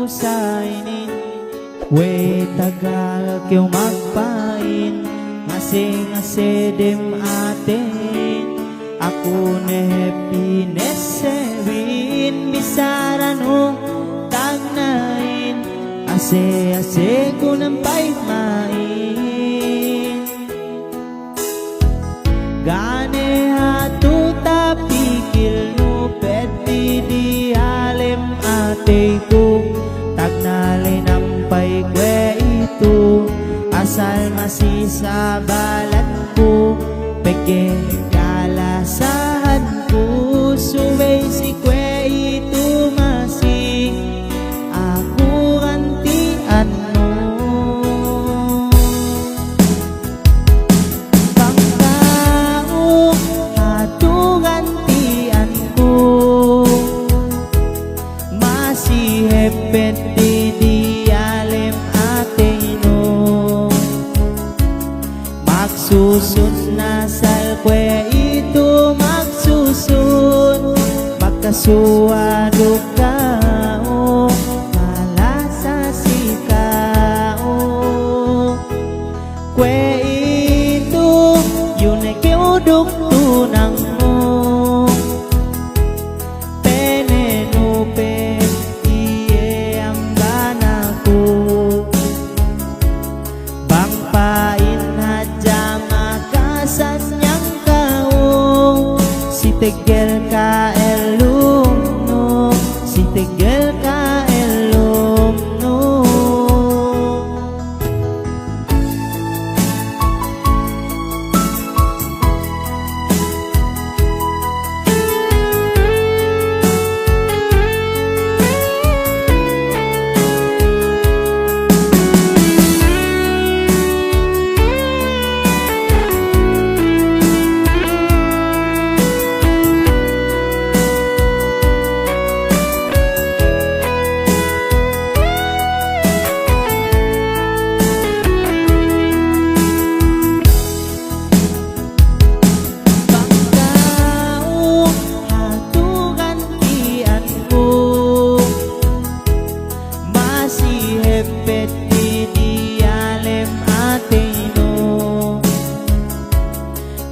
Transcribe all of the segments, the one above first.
sainin. We tagal kyo magpain, ngasing dem atin. Aku ne happiness sewin, bisaran o tagnain. Ase ko ng main. Gane hatu tapikil no peti di alem ate ko. Tagnalay nampay kwe itu, asal masisa balat ko. Peke kalasahan ko, suway si kwe itu masih aku gantian mo. Pangkao hatu gantian ko, masih hepet di alem ateno. Magsusun na salkwe itu magsusun, magkasuado ka o malasa si kao. Kwe itu yun ay kiudok tunang mo. Penenupe iye ang banako, bangpain hadya makasanyang kao. Si tegel ka elum no, si tegel ka elum no.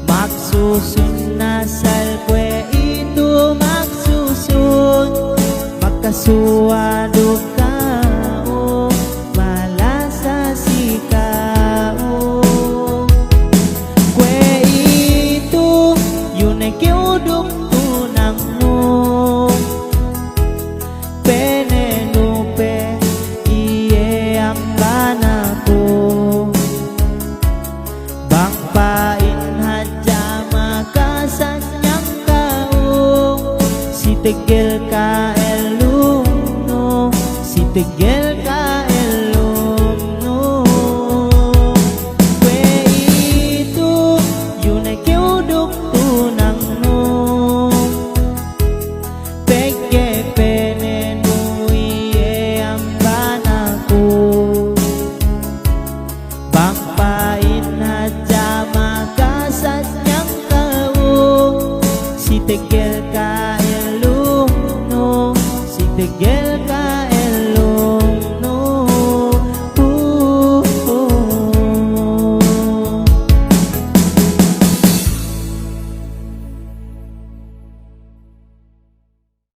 Magsusun na salkwe itu magsusun, magkasuado ka o malasa si kao. Kwe itu yun ay kiudok tunang mo. Penenupe iye ang banako, bangpain hadya makasanyang kao. Si tegel ka elum no, si tegel ka elum no. Kwe itu yun ay kiudok tunang no. Peke penenu iye ang banako, bangpain hadya makasanyang kao. Si tegel ka elum no, si tegel